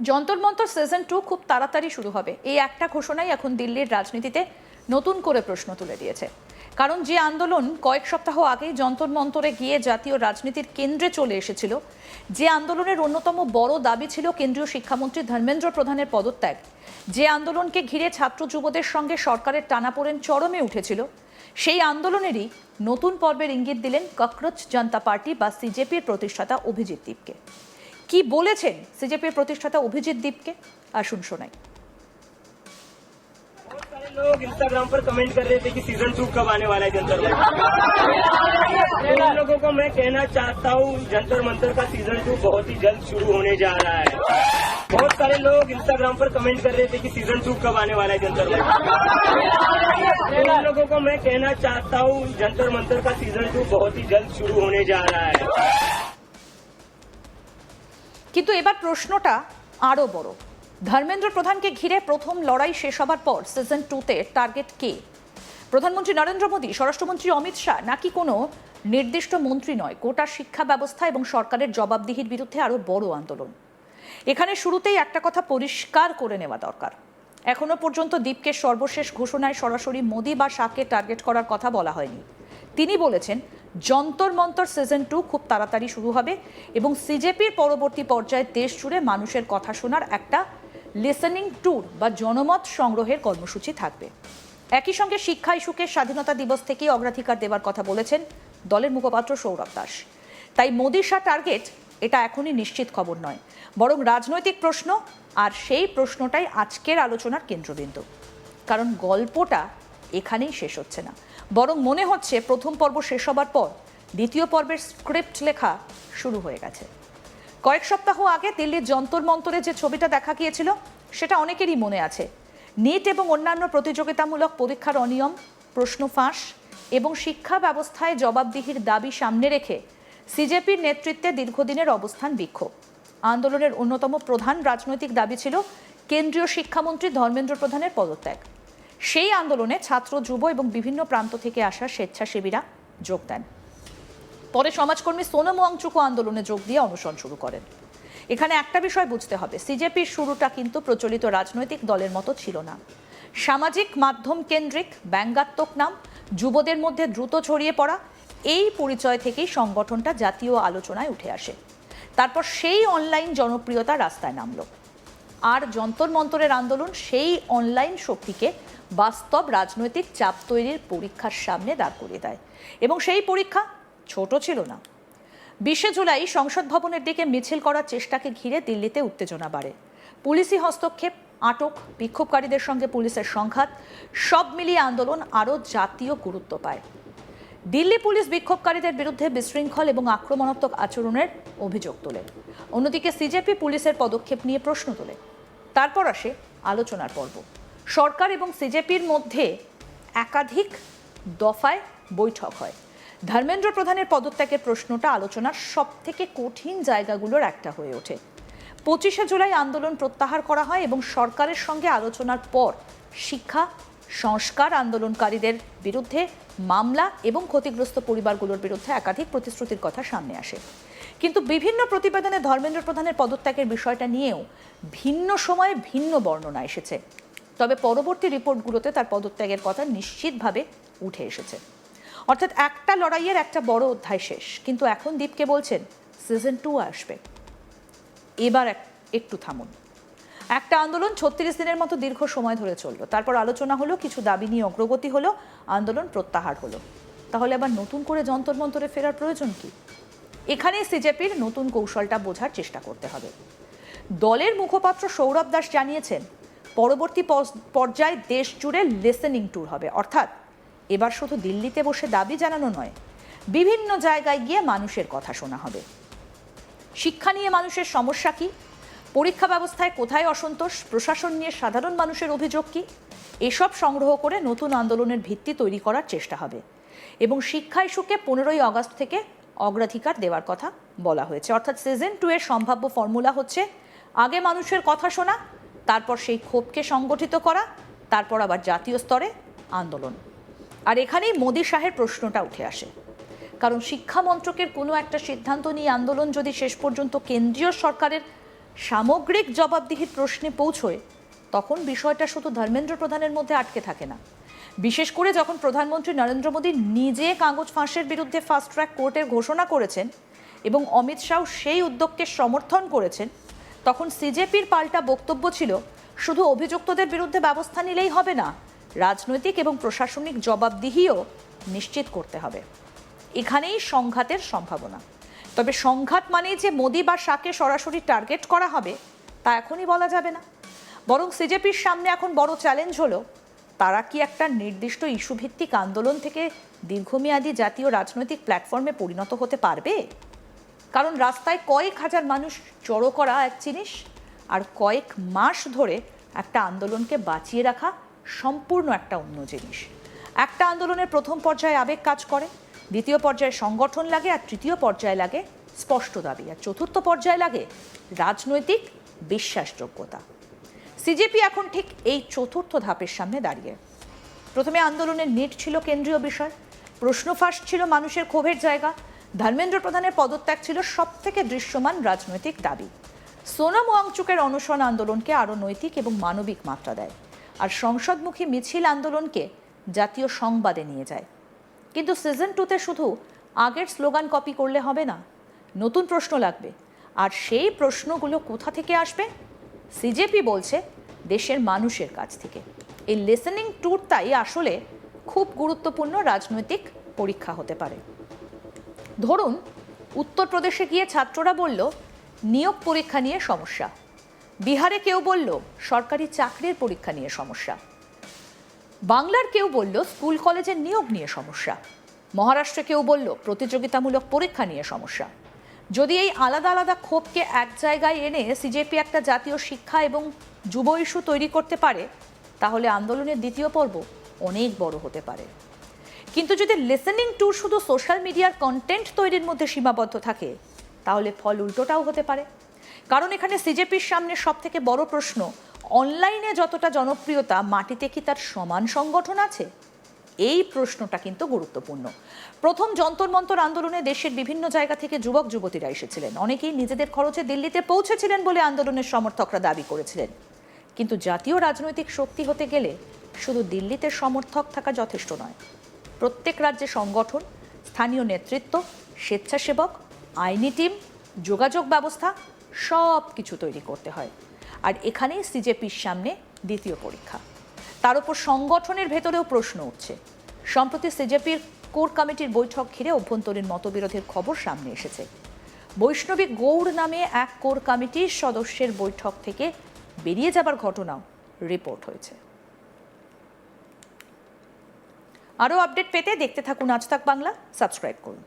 Jantar Mantar season 2 খুব তাড়াতাড়ি শুরু হবে, এই একটা ঘোষণাই এখন দিল্লির রাজনীতিতে নতুন করে প্রশ্ন তুলে দিয়েছে। কারণ যে আন্দোলন কয়েক সপ্তাহ আগেই যন্তর মন্তরে গিয়ে জাতীয় রাজনীতির কেন্দ্রে চলে এসেছিল, যে আন্দোলনের অন্যতম বড় দাবি ছিল কেন্দ্রীয় শিক্ষামন্ত্রী ধর্মেন্দ্র প্রধানের পদত্যাগ, যে আন্দোলনকে ঘিরে ছাত্র যুবদের সঙ্গে সরকারের টানাপোড়েন চরমে উঠেছিল, সেই আন্দোলনেরই নতুন পর্বের ইঙ্গিত দিলেন ককরোচ জনতা পার্টি বা সিজেপির প্রতিষ্ঠাতা অভিজিৎ দীপকে। কি বলেছেন সিজেপির প্রতিষ্ঠাতা অভিজিৎ দীপকে, আসুন শোনাই। लोग इंस्टाग्राम पर कमेंट कर रहे थे कि सीजन 2 कब आने वाला है जंतर मंतर। उन लोगों को मैं कहना चाहता हूँ जंतर मंतर का सीजन 2 बहुत ही जल्द शुरू होने जा रहा है। बहुत सारे लोग इंस्टाग्राम पर कमेंट कर रहे थे कि सीजन 2 कब आने वाला है जंतर मंतर। उन लोगों को मैं कहना चाहता हूँ जंतर मंतर का सीजन 2 बहुत ही जल्द शुरू होने जा रहा है। কিন্তু এবার প্রশ্নটা আরো বড়। ধর্মেন্দ্র প্রধানকে ঘিরে প্রথম লড়াই শেষ হবার পর সিজন 2-তে টার্গেট কে? প্রধানমন্ত্রী নরেন্দ্র মোদী, স্বরাষ্ট্রমন্ত্রী অমিত শাহ, নাকি কোনো নির্দিষ্ট মন্ত্রী নয়, গোটা শিক্ষা ব্যবস্থা এবং সরকারের জবাবদিহির বিরুদ্ধে আরো বড় আন্দোলন? এখানে শুরুতেই একটা কথা পরিষ্কার করে নেওয়া দরকার। এখনো পর্যন্ত দীপকে সর্বশেষ ঘোষণায় সরাসরি মোদী বা শাহকে টার্গেট করার কথা বলা হয়নি। তিনি বলেছেন যন্তর মন্তর সিজন 2 খুব তাড়াতাড়ি শুরু হবে এবং সিজেপির পরবর্তী পর্যায়ে দেশ জুড়ে মানুষের কথা শোনার একটা লিসেনিং ট্যুর বা জনমত সংগ্রহের কর্মসূচি থাকবে। একই সঙ্গে শিক্ষা ইস্যুকে স্বাধীনতা দিবস থেকেই অগ্রাধিকার দেওয়ার কথা বলেছেন দলের মুখপাত্র সৌরভ দাস। তাই মোদী শাহ টার্গেট এটা এখনই নিশ্চিত খবর নয়, বরং রাজনৈতিক প্রশ্ন, আর সেই প্রশ্নটাই আজকের আলোচনার কেন্দ্রবিন্দু। কারণ গল্পটা এখানেই শেষ হচ্ছে না, বরং মনে হচ্ছে প্রথম পর্ব শেষ হবার পর দ্বিতীয় পর্বের স্ক্রিপ্ট লেখা শুরু হয়ে গেছে। কয়েক সপ্তাহ আগে দিল্লির যন্তর মন্তরে যে ছবিটা দেখা গিয়েছিল সেটা অনেকেরই মনে আছে। নিট এবং অন্যান্য প্রতিযোগিতামূলক পরীক্ষার অনিয়ম, প্রশ্ন ফাঁস এবং শিক্ষা ব্যবস্থায় জবাবদিহির দাবি সামনে রেখে সিজেপির নেতৃত্বে দীর্ঘদিনের অবস্থান বিক্ষোভ। আন্দোলনের অন্যতম প্রধান রাজনৈতিক দাবি ছিল কেন্দ্রীয় শিক্ষামন্ত্রী ধর্মেন্দ্র প্রধানের পদত্যাগ। সেই আন্দোলনে ছাত্র, যুব এবং বিভিন্ন প্রান্ত থেকে আসা স্বেচ্ছাসেবীরা যোগ দেন। পরে সমাজকর্মী সোনম ওয়াংচুকও আন্দোলনে যোগ দিয়ে অনশন শুরু করেন। এখানে একটা বিষয় বুঝতে হবে, সিজেপির শুরুটা কিন্তু প্রচলিত রাজনৈতিক দলের মতো ছিল না। সামাজিক মাধ্যম কেন্দ্রিক, ব্যঙ্গাত্মক নাম, যুবদের মধ্যে দ্রুত ছড়িয়ে পড়া, এই পরিচয় থেকেই সংগঠনটা জাতীয় আলোচনায় উঠে আসে। তারপর সেই অনলাইন জনপ্রিয়তা রাস্তায় নামলো, আর যন্তর মন্তরের আন্দোলন সেই অনলাইন শক্তিকে বাস্তব রাজনৈতিক চাপ তৈরির পরীক্ষার সামনে দাঁড় করিয়ে দেয়। এবং সেই পরীক্ষা ছোট ছিল না। 20শে জুলাই সংসদ ভবনের দিকে মিছিল করার চেষ্টাকে ঘিরে দিল্লিতে উত্তেজনা বাড়ে। পুলিশি হস্তক্ষেপ, আটক, বিক্ষোভকারীদের সঙ্গে পুলিশের সংঘাত, সব মিলিয়ে আন্দোলন আরও জাতীয় গুরুত্ব পায়। দিল্লি পুলিশ বিক্ষোভকারীদের বিরুদ্ধে বিশৃঙ্খল এবং আক্রমণাত্মক আচরণের অভিযোগ তোলে। অন্যদিকে সিজেপি পুলিশের পদক্ষেপ নিয়ে প্রশ্ন তোলে। তারপর আসে আলোচনার পর্ব। সরকার এবং সিজেপির মধ্যে একাধিক দফায় বৈঠক হয়। ধর্মেন্দ্র প্রধানের পদত্যাগের প্রশ্নটা আলোচনার সব থেকে কঠিন জায়গাগুলোর একটা হয়ে ওঠে। 25শে জুলাই আন্দোলন প্রত্যাহার করা হয় এবং সরকারের সঙ্গে আলোচনার পর শিক্ষা সংস্কার আন্দোলনকারীদের বিরুদ্ধে মামলা এবং ক্ষতিগ্রস্ত পরিবারগুলোর বিরুদ্ধে একাধিক প্রতিশ্রুতির কথা সামনে আসে। কিন্তু বিভিন্ন প্রতিবেদনে ধর্মেন্দ্র প্রধানের পদত্যাগের বিষয়টা নিয়েও ভিন্ন সময়ে ভিন্ন বর্ণনা এসেছে। তবে পরবর্তী রিপোর্টগুলোতে তার পদত্যাগের কথা নিশ্চিতভাবে উঠে এসেছে। অর্থাৎ একটা লড়াইয়ের একটা বড় অধ্যায় শেষ, কিন্তু এখন দীপকে বলছেন সিজন 2 আসবে। এবার একটু থামুন। একটা আন্দোলন 36 দিনের মতো দীর্ঘ সময় ধরে চললো, তারপর আলোচনা হলো, কিছু দাবি নিয়ে অগ্রগতি হলো, আন্দোলন প্রত্যাহার হলো। তাহলে আবার নতুন করে যন্তর মন্তরে ফেরার প্রয়োজন কি? এখানেই সিজেপির নতুন কৌশলটা বোঝার চেষ্টা করতে হবে। দলের মুখপাত্র সৌরভ দাস জানিয়েছেন পরবর্তী পর্যায়ে দেশ জুড়ে লিসেনিং ট্যুর হবে। অর্থাৎ এবার শুধু দিল্লিতে বসে দাবি জানানো নয়, বিভিন্ন জায়গায় গিয়ে মানুষের কথা শোনা হবে। শিক্ষা নিয়ে মানুষের সমস্যা কি, পরীক্ষা ব্যবস্থায় কোথায় অসন্তোষ, প্রশাসন নিয়ে সাধারণ মানুষের অভিযোগ কি, এসব সংগ্রহ করে নতুন আন্দোলনের ভিত্তি তৈরি করার চেষ্টা হবে। এবং শিক্ষা ইস্যুকে 15ই আগস্ট থেকে অগ্রাধিকার দেওয়ার কথা বলা হয়েছে। অর্থাৎ সিজন 2 এর সম্ভাব্য ফর্মুলা হচ্ছে আগে মানুষের কথা শোনা, তারপর সেই ক্ষোভকে সংগঠিত করা, তারপর আবার জাতীয় স্তরে আন্দোলন। আর এখানেই মোদী শাহের প্রশ্নটা উঠে আসে। কারণ শিক্ষা মন্ত্রকের কোনো একটা সিদ্ধান্ত নিয়ে আন্দোলন যদি শেষ পর্যন্ত কেন্দ্রীয় সরকারের সামগ্রিক জবাবদিহির প্রশ্নে পৌঁছয় তখন বিষয়টা শুধু ধর্মেন্দ্র প্রধানের মধ্যে আটকে থাকে না। বিশেষ করে যখন প্রধানমন্ত্রী নরেন্দ্র মোদী নিজে কাগজ ফাঁসের বিরুদ্ধে ফাস্ট ট্র্যাক কোর্টের ঘোষণা করেছেন এবং অমিত শাহ সেই উদ্যোগকে সমর্থন করেছেন, তখন সিজেপির পাল্টা বক্তব্য ছিল শুধু অভিযুক্তদের বিরুদ্ধে ব্যবস্থা নিলেই হবে না, রাজনৈতিক এবং প্রশাসনিক জবাবদিহিও নিশ্চিত করতে হবে। এখানেই সংঘাতের সম্ভাবনা। তবে সংঘাত মানেই যে মোদী বা শাহকে সরাসরি টার্গেট করা হবে তা এখনই বলা যাবে না। বরং সিজেপির সামনে এখন বড় চ্যালেঞ্জ হলো তারা কি একটা নির্দিষ্ট ইস্যুভিত্তিক আন্দোলন থেকে দীর্ঘমেয়াদী জাতীয় রাজনৈতিক প্ল্যাটফর্মে পরিণত হতে পারবে। কারণ রাস্তায় কয়েক হাজার মানুষ জড়ো করা এক জিনিস, আর কয়েক মাস ধরে একটা আন্দোলনকে বাঁচিয়ে রাখা সম্পূর্ণ একটা অন্য জিনিস। একটা আন্দোলনের প্রথম পর্যায়ে আবেগ কাজ করে, দ্বিতীয় পর্যায়ে সংগঠন লাগে, আর তৃতীয় পর্যায়ে লাগে স্পষ্ট দাবি, আর চতুর্থ পর্যায়ে লাগে রাজনৈতিক বিশ্বাসযোগ্যতা। সিজেপি এখন ঠিক এই চতুর্থ ধাপের সামনে দাঁড়িয়ে। প্রথমে আন্দোলনের নেট ছিল কেন্দ্রীয় বিষয়, প্রশ্ন ফাঁস ছিল মানুষের ক্ষোভের জায়গা, ধর্মেন্দ্র প্রধানের পদত্যাগ ছিল সবথেকে দৃশ্যমান রাজনৈতিক দাবি। সোনাম ওয়াংচুকের অনশন আন্দোলনকে আরও নৈতিক এবং মানবিক মাত্রা দেয়, আর সংসদমুখী মিছিল আন্দোলনকে জাতীয় সংবাদে নিয়ে যায়। কিন্তু সিজন 2তে শুধু আগের স্লোগান কপি করলে হবে না, নতুন প্রশ্ন লাগবে। আর সেই প্রশ্নগুলো কোথা থেকে আসবে? সিজেপি বলছে দেশের মানুষের কাছ থেকে। এই লিসেনিং ট্যুরটাই আসলে খুব গুরুত্বপূর্ণ রাজনৈতিক পরীক্ষা হতে পারে। ধরুন উত্তরপ্রদেশে গিয়ে ছাত্ররা বলল নিয়োগ পরীক্ষা নিয়ে সমস্যা, বিহারে কেউ বলল সরকারি চাকরির পরীক্ষা নিয়ে সমস্যা, বাংলার কেউ বলল স্কুল কলেজের নিয়োগ নিয়ে সমস্যা, মহারাষ্ট্রে কেউ বলল প্রতিযোগিতামূলক পরীক্ষা নিয়ে সমস্যা। যদি এই আলাদা আলাদা ক্ষোভকে এক জায়গায় এনে সিজেপি একটা জাতীয় শিক্ষা এবং যুব ইস্যু তৈরি করতে পারে, তাহলে আন্দোলনের দ্বিতীয় পর্ব অনেক বড় হতে পারে। কিন্তু যদি লিসেনিং ট্যুর শুধু সোশ্যাল মিডিয়ার কন্টেন্ট তৈরির মধ্যে সীমাবদ্ধ থাকে, তাহলে ফল উল্টোটাও হতে পারে। কারণ এখানে সিজেপির সামনে সব থেকে বড় প্রশ্ন, অনলাইনে যতটা জনপ্রিয়তা, মাটিতে কি তার সমান সংগঠন আছে? এই প্রশ্নটা কিন্তু গুরুত্বপূর্ণ। প্রথম যন্তর মন্তর আন্দোলনে দেশের বিভিন্ন জায়গা থেকে যুবক যুবতীরা এসেছিলেন, অনেকেই নিজেদের খরচে দিল্লিতে পৌঁছেছিলেন বলে আন্দোলনের সমর্থকরা দাবি করেছিলেন। কিন্তু জাতীয় রাজনৈতিক শক্তি হতে গেলে শুধু দিল্লিতে সমর্থক থাকা যথেষ্ট নয়। প্রত্যেক রাজ্যে সংগঠন, স্থানীয় নেতৃত্ব, স্বেচ্ছাসেবক, আইনি টিম, যোগাযোগ ব্যবস্থা সব কিছু তৈরি করতে হয়। আর এখানেই সিজেপির সামনে দ্বিতীয় পরীক্ষা। তার উপর সংগঠনের ভেতরেও প্রশ্ন উঠছে। সম্প্রতি সিজেপির কোর কমিটির বৈঠক ঘিরে অভ্যন্তরীণ মতবিরোধের খবর সামনে এসেছে। বৈষ্ণবী গৌড় নামে এক কোর কমিটির সদস্যের বৈঠক থেকে বেরিয়ে যাবার ঘটনাও রিপোর্ট হয়েছে। আরও আপডেট পেতে দেখতে থাকুন আজ তাক বাংলা, সাবস্ক্রাইব করুন।